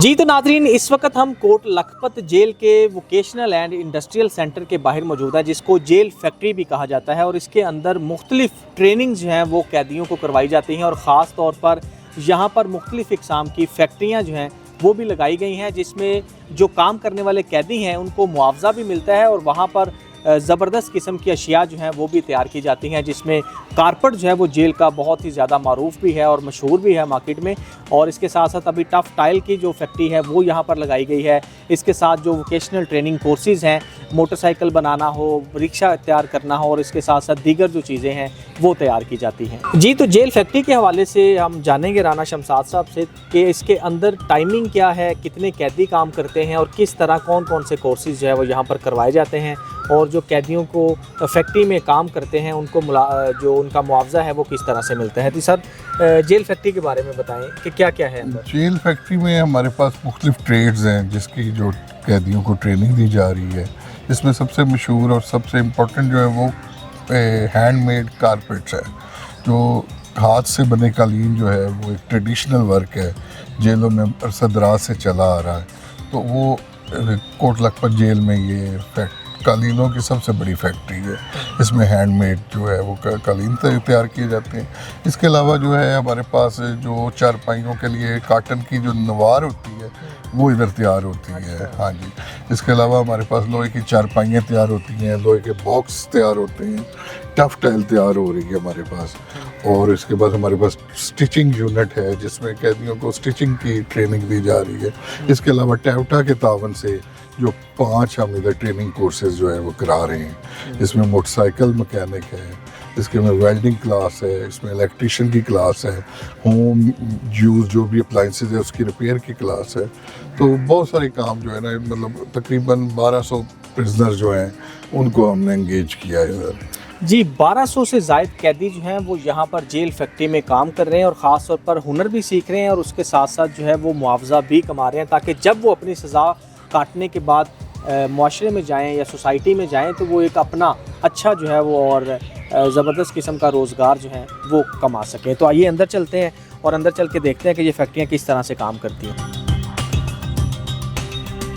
जी तो नाजरीन, इस वक्त हम कोट लखपत जेल के वोकेशनल एंड इंडस्ट्रियल सेंटर के बाहर मौजूद है, जिसको जेल फैक्ट्री भी कहा जाता है। और इसके अंदर मुख्तलिफ ट्रेनिंग्स जो हैं वो कैदियों को करवाई जाती हैं और ख़ास तौर पर यहाँ पर मुख्तलिफ इक़साम की फैक्ट्रियाँ जो हैं वो भी लगाई गई हैं, जिसमें जो काम करने वाले कैदी हैं उनको मुआवजा भी मिलता है और वहाँ पर ज़बरदस्त किस्म की अशिया जो हैं वो भी तैयार की जाती हैं, जिसमें कारपेट जो है वो जेल का बहुत ही ज़्यादा मारूफ भी है और मशहूर भी है मार्केट में। और इसके साथ साथ अभी टफ़ टाइल की जो फैक्ट्री है वो यहाँ पर लगाई गई है। इसके साथ जो वोकेशनल ट्रेनिंग कोर्सेज़ हैं, मोटरसाइकिल बनाना हो, रिक्शा तैयार करना हो और इसके साथ साथ दीगर जो चीज़ें हैं वो तैयार की जाती हैं। जी तो जेल फैक्ट्री के हवाले से हम जानेंगे राना शमशाद साहब से कि इसके अंदर टाइमिंग क्या है, कितने कैदी काम करते हैं और किस तरह कौन कौन से कोर्सेज़ जो है वो यहाँ पर करवाए जाते हैं, और जो कैदियों को फैक्ट्री में काम करते हैं उनको जो उनका मुआवजा है वो किस तरह से मिलता है। तो सर जेल फैक्ट्री के बारे में बताएं कि क्या क्या है अंदर। जेल फैक्ट्री में हमारे पास मुख्तलिफ ट्रेड्स हैं जिसकी जो कैदियों को ट्रेनिंग दी जा रही है। इसमें सबसे मशहूर और सबसे इम्पोर्टेंट जो है वो हैंडमेड कारपेट्स है। जो हाथ से बने कालीन जो है वो एक ट्रेडिशनल वर्क है, जेलों में अरसदराज से चला आ रहा है। तो वो कोट लखपत जेल में ये कालीनों की सबसे बड़ी फैक्ट्री है। इसमें हैंडमेड जो है वो कालीन तैयार किए जाते हैं। इसके अलावा जो है हमारे पास जो चारपाइयों के लिए काटन की जो नवार होती है वो इधर तैयार होती है। हाँ जी, इसके अलावा हमारे पास लोहे की चारपाइयाँ तैयार होती हैं, लोहे के बॉक्स तैयार होते हैं, टफ टाइल तैयार हो रही है हमारे पास। और इसके बाद हमारे पास स्टिचिंग यूनिट है जिसमें कैदियों को स्टिचिंग की ट्रेनिंग दी जा रही है। इसके अलावा टैवटा के तावन से जो 5 हम इधर ट्रेनिंग कोर्सेज जो है वो करा रहे हैं। इसमें मोटरसाइकिल मैकेनिक है, इसके में वेल्डिंग क्लास है, इसमें इलेक्ट्रिशियन की क्लास है, होम यूज़ जो भी अप्लाइंसेज है उसकी रिपेयर की क्लास है। तो बहुत सारे काम जो है ना, मतलब तकरीबन 1200 प्रिजनर जो हैं उनको हमने एंगेज किया है इधर। जी 1200 से ज़ायद कैदी जो हैं वो यहाँ पर जेल फैक्ट्री में काम कर रहे हैं और ख़ास तौर पर हुनर भी सीख रहे हैं और उसके साथ साथ जो है वो मुआवजा भी कमा रहे हैं, ताकि जब वो अपनी सज़ा काटने के बाद मुआशरे में जाएं या सोसाइटी में जाएं तो वो एक अपना अच्छा जो है वो और ज़बरदस्त किस्म का रोज़गार जो है वो कमा सकें। तो आइए अंदर चलते हैं और अंदर चल के देखते हैं कि ये फैक्ट्रियाँ किस तरह से काम करती हैं।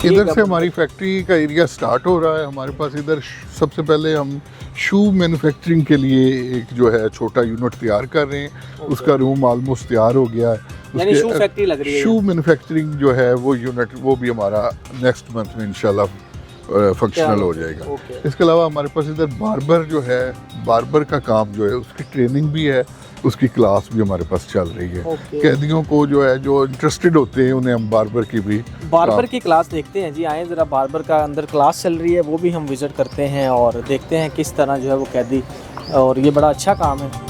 इधर से हमारी फैक्ट्री का एरिया स्टार्ट हो रहा है। हमारे पास इधर सबसे पहले हम शू मैन्युफैक्चरिंग के लिए एक जो है छोटा यूनिट तैयार कर रहे हैं। उसका रूम ऑलमोस्ट तैयार हो गया है। यानी शू फैक्ट्री लग रही है। शू मैन्युफैक्चरिंग जो है वो यूनिट वो भी हमारा नेक्स्ट मंथ में इंशाल्लाह फंक्शनल हो जाएगा। इसके अलावा हमारे पास इधर बार्बर जो है, बार्बर का काम जो है उसकी ट्रेनिंग भी है, उसकी क्लास भी हमारे पास चल रही है। कैदियों को जो है जो इंटरेस्टेड होते हैं उन्हें हम बार्बर की क्लास देखते हैं। जी आए ज़रा, बार्बर का अंदर क्लास चल रही है वो भी हम विज़िट करते हैं और देखते हैं किस तरह जो है वो कैदी, और ये बड़ा अच्छा काम है।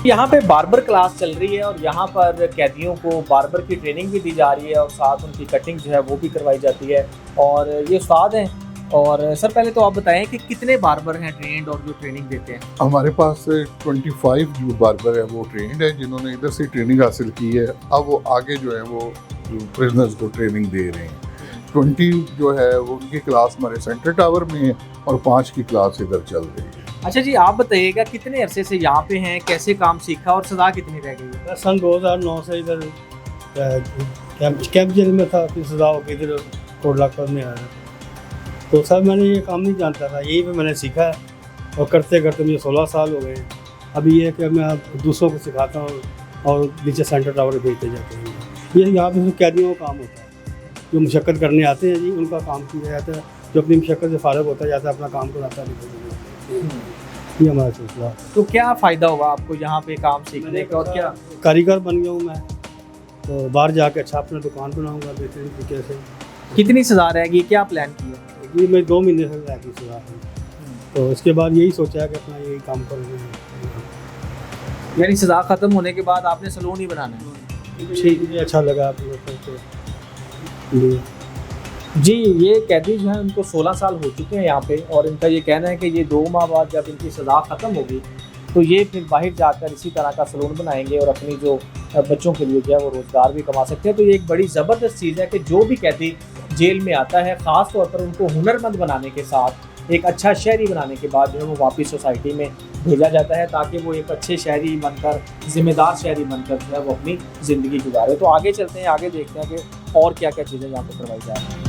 यहाँ पे बार्बर क्लास चल रही है और यहाँ पर कैदियों को बार्बर की ट्रेनिंग भी दी जा रही है और साथ उनकी कटिंग जो है वो भी करवाई जाती है। और ये उस्ताद हैं। और सर पहले तो आप बताएं कि कितने बार्बर हैं ट्रेंड और जो ट्रेनिंग देते हैं। हमारे पास 25 जो बार्बर है वो ट्रेंड है जिन्होंने इधर से ट्रेनिंग हासिल की है। अब वो आगे जो है वो प्रिजनर्स को ट्रेनिंग दे रहे हैं। 20 जो है वो उनकी क्लास हमारे सेंटर टावर में है और 5 की क्लास इधर चल रही है। अच्छा जी, आप बताइएगा कितने अरसे से यहाँ पे हैं, कैसे काम सीखा और सज़ा कितनी रह गई है। सन 2009 से इधर कैंप जेल में था, फिर सज़ा होकर इधर कोट लखपत में आया। तो सर मैंने ये काम नहीं जानता था, यही पे मैंने सीखा है और करते करते मुझे 16 साल हो गए। अभी ये कि मैं दूसरों को सिखाता हूँ और नीचे सेंटर टावर भेजते जाते हैं। ये यहाँ पे कैदियों का काम होता है, जो मुशक्क़त करने आते हैं जी उनका काम किया जाता है। जो अपनी मुशक्क़त से फारग होता जाता है अपना काम कराता है। ये हमारा सिलसिला। तो क्या फ़ायदा हुआ आपको यहाँ पे काम सीखने का और क्या? कारीगर बन गया हूँ मैं, तो बाहर जाके अच्छा अपना दुकान बनाऊँगा बेहतरीन तरीके से। कितनी सज़ा रहेगी, क्या प्लान किया? ये मैं 2 महीने से रह गई सज़ा है, तो इसके बाद यही सोचा है कि अपना यही काम करेंगे। यानी सज़ा ख़त्म होने के बाद आपने सलून ही बनाना है। ठीक है, अच्छा लगा आप लोगों। जी ये कैदी जो है उनको 16 साल हो चुके हैं यहाँ पे, और इनका ये कहना है कि ये 2 माह बाद जब इनकी सज़ा ख़त्म होगी तो ये फिर बाहर जाकर इसी तरह का सलून बनाएंगे और अपनी जो बच्चों के लिए जो है वो रोज़गार भी कमा सकते हैं। तो ये एक बड़ी ज़बरदस्त चीज़ है कि जो भी कैदी जेल में आता है ख़ास तौर पर उनको हुनरमंद बनाने के साथ एक अच्छा शहरी बनाने के बाद जो है वो वापस सोसाइटी में भेजा जाता है, ताकि वो एक अच्छे शहरी बनकर, जिम्मेदार शहरी बनकर जो है वो अपनी ज़िंदगी गुजारे। तो आगे चलते हैं, आगे देखते हैं कि और क्या क्या चीज़ें यहाँ पर करवाई जा रही हैं।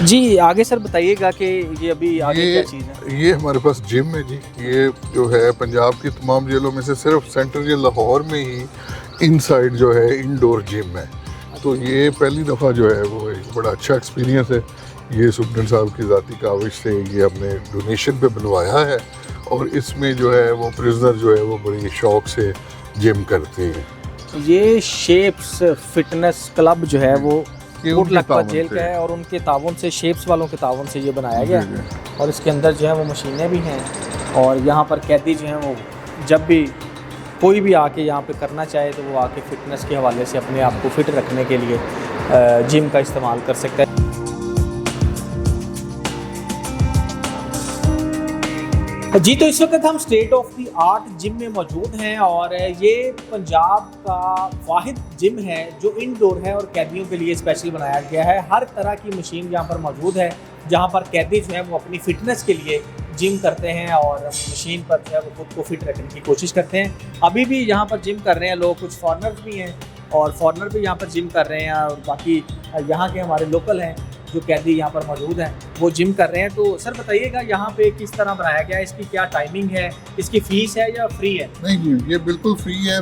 जी आगे सर बताइएगा कि ये अभी आगे क्या चीज़ है। ये हमारे पास जिम है जी। ये जो है पंजाब की तमाम जेलों में से सिर्फ सेंटर ये लाहौर में ही इनसाइड जो है इंडोर जिम है। तो ये पहली दफ़ा जो है वो एक बड़ा अच्छा एक्सपीरियंस है। ये सुप्रीम साहब की ज़ाती काविश से ये हमने डोनेशन पे बनवाया है, और इसमें जो है वो प्रिजनर जो है वो बड़ी शौक से जिम करते हैं। ये शेप्स फिटनेस क्लब जो है वो ये कोट उनके लखपत तावन जेल से का है, और उनके तावन से, शेप्स वालों के तावन से ये बनाया गया जी, है। जी। और इसके अंदर जो है वो मशीनें भी हैं, और यहाँ पर कैदी जो हैं वो जब भी कोई भी आके यहाँ पे करना चाहे तो वो आके फिटनेस के हवाले से अपने आप को फिट रखने के लिए जिम का इस्तेमाल कर सकता है। जी तो इस वक्त हम state of the art gym में मौजूद हैं, और ये पंजाब का वाहिद जिम है जो इंडोर है और कैदियों के लिए स्पेशल बनाया गया है। हर तरह की मशीन यहाँ पर मौजूद है, जहाँ पर कैदी जो है वो अपनी फ़िटनेस के लिए जिम करते हैं और मशीन पर जो है वो खुद को फिट रखने की कोशिश करते हैं। अभी भी यहाँ पर जिम कर रहे हैं लोग, कुछ फॉरेनर्स भी हैं और फॉरेनर भी यहाँ पर जिम कर रहे हैं, और बाकी यहाँ के हमारे लोकल हैं जो कैदी यहाँ पर मौजूद हैं वो जिम कर रहे हैं। तो सर बताइएगा यहाँ पे किस तरह बनाया गया है, इसकी क्या टाइमिंग है, इसकी फ़ीस है या फ्री है? नहीं जी, ये बिल्कुल फ्री है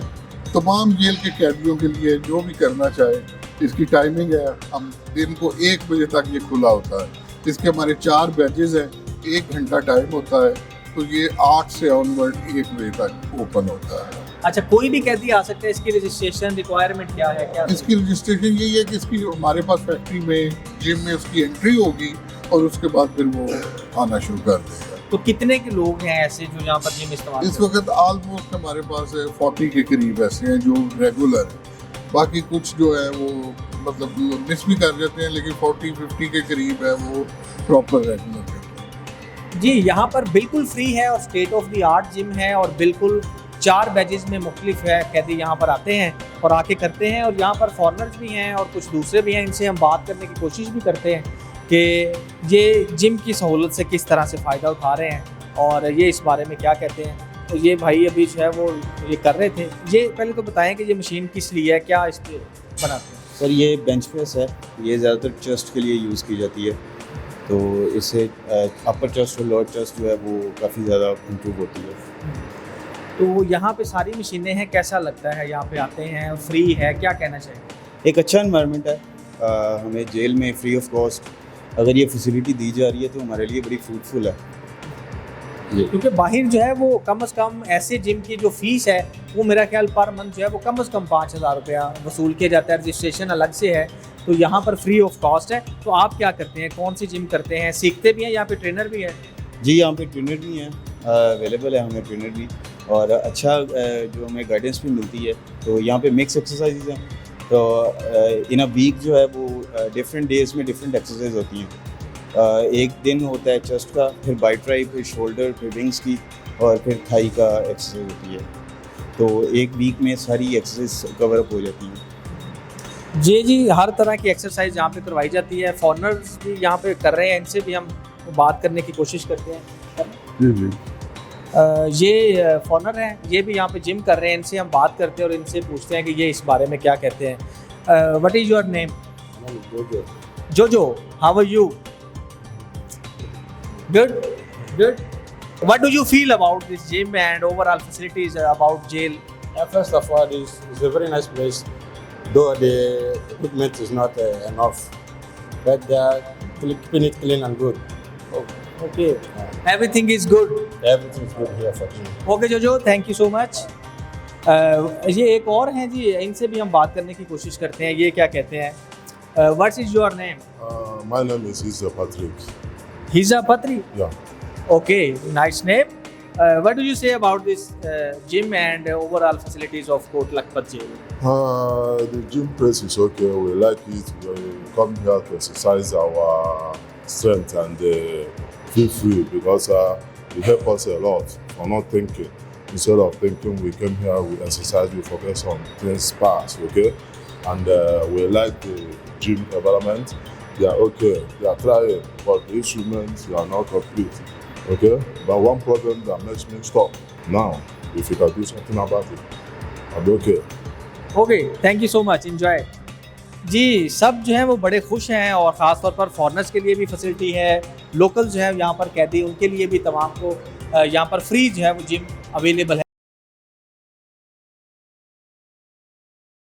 तमाम जेल के कैदियों के लिए, जो भी करना चाहे। इसकी टाइमिंग है, हम दिन को 1 बजे तक ये खुला होता है। इसके हमारे 4 बैचेज हैं, 1 घंटा टाइम होता है। तो ये 8 से ऑनवर्ड 1 बजे तक ओपन होता है। अच्छा, कोई भी कैदी आ सकता है? इसकी रजिस्ट्रेशन रिक्वायरमेंट क्या है? क्या इसकी रजिस्ट्रेशन यही है कि इसकी हमारे पास फैक्ट्री में, जिम में उसकी एंट्री होगी, और उसके बाद फिर वो आना शुरू कर देगा। तो कितने के लोग हैं ऐसे जो यहाँ पर जिम इस्तेमाल इस वक्त ऑलमोस्ट हमारे पास 40 के करीब ऐसे हैं जो रेगुलर हैं। बाकी कुछ जो है वो मतलब मिस भी कर जाते हैं, लेकिन 40-50 के करीब है वो प्रॉपर रेगुलर करते हैं। जी यहाँ पर बिल्कुल फ्री है और state of the art gym है, और बिल्कुल 4 बैचेज में मुख्तलिफ है कैदी यहाँ पर आते हैं और आके करते हैं। और यहाँ पर फॉरेनर्स भी हैं और कुछ दूसरे भी हैं, इनसे हम बात करने की कोशिश भी करते हैं कि ये जिम की सहूलत से किस तरह से फ़ायदा उठा रहे हैं और ये इस बारे में क्या कहते हैं। तो ये भाई अभी जो है वो ये कर रहे थे। ये पहले तो बताएं कि ये मशीन किस लिए है, क्या इस पर बनाते हैं? सर ये बेंच प्रेस है, ये ज़्यादातर चेस्ट के लिए यूज़ की जाती है। तो इससे अपर चेस्ट और लोअर चेस्ट जो है वो काफ़ी ज़्यादा इम्प्रूव होती है। तो यहाँ पे सारी मशीनें हैं, कैसा लगता है? यहाँ पे आते हैं, फ्री है, क्या कहना चाहिए? एक अच्छा एनवायरनमेंट है। हमें जेल में फ्री ऑफ कॉस्ट अगर ये फैसिलिटी दी जा रही है तो हमारे लिए बड़ी फ्रूटफुल है। क्योंकि बाहर जो है वो कम से कम ऐसे जिम की जो फीस है वो मेरा ख्याल पर मंथ जो है वो कम से कम 5,000 रुपया वसूल किया जाता है, रजिस्ट्रेशन अलग से है। तो यहाँ पर फ्री ऑफ कॉस्ट है। तो आप क्या करते हैं, कौन सी जिम करते हैं, सीखते भी हैं, यहाँ पे ट्रेनर भी है? जी यहाँ पे ट्रेनर भी हैं, अवेलेबल है हमें ट्रेनर भी, और अच्छा जो हमें गाइडेंस भी मिलती है। तो यहाँ पे मिक्स एक्सरसाइजेज हैं। तो इन अ वीक जो है वो डिफरेंट डेज में डिफरेंट एक्सरसाइज होती हैं। एक दिन होता है चेस्ट का, फिर बाई ट्राई, फिर शोल्डर, फिर विंग्स की, और फिर थाई का एक्सरसाइज होती है। तो एक वीक में सारी एक्सरसाइज कवर अप हो जाती है। जी हर तरह की एक्सरसाइज यहाँ पे करवाई जाती है। फॉरेनर्स भी यहाँ पे कर रहे हैं, इनसे भी हम बात करने की कोशिश करते हैं। जी जी। ये फॉरेनर हैं, ये भी यहाँ पे जिम कर रहे हैं, इनसे हम बात करते हैं और इनसे पूछते हैं कि ये इस बारे में क्या कहते हैं। What is your name? Jojo, how are you? Good good. What do you feel about this gym and overall facilities about jail? First of all, it's a very nice place, though the equipment is not enough, but they are keeping it clean and good. Okay, everything is good. Everything is good here for me. Okay, जोजो, thank you so much. ये एक और हैं जी, इनसे भी हम बात करने की कोशिश करते हैं। ये क्या कहते हैं? What is your name? My name is Isa Patrick. Hiza Patri? Yeah. Okay, nice name. What do you say about this gym and overall facilities of Kot Lakhpat jail? The gym place is okay. We like it. We come here to exercise our strength and feel free because it helps us a lot for not thinking. Instead of thinking, we came here, we exercise, we focus on things past, okay? And we like the gym environment. they are okay, they are trying, but the instruments are not complete. Okay, but one problem that makes me stop now, if you can do something about it, I'll be okay. Okay, thank you so much, enjoy. जी, सब जो हैं वो बड़े खुश हैं और ख़ास तौर पर फॉरेनर्स के लिए भी फैसिलिटी है, लोकल जो है यहाँ पर कैदी उनके लिए भी तमाम को यहाँ पर फ्री जो है वो जिम अवेलेबल है।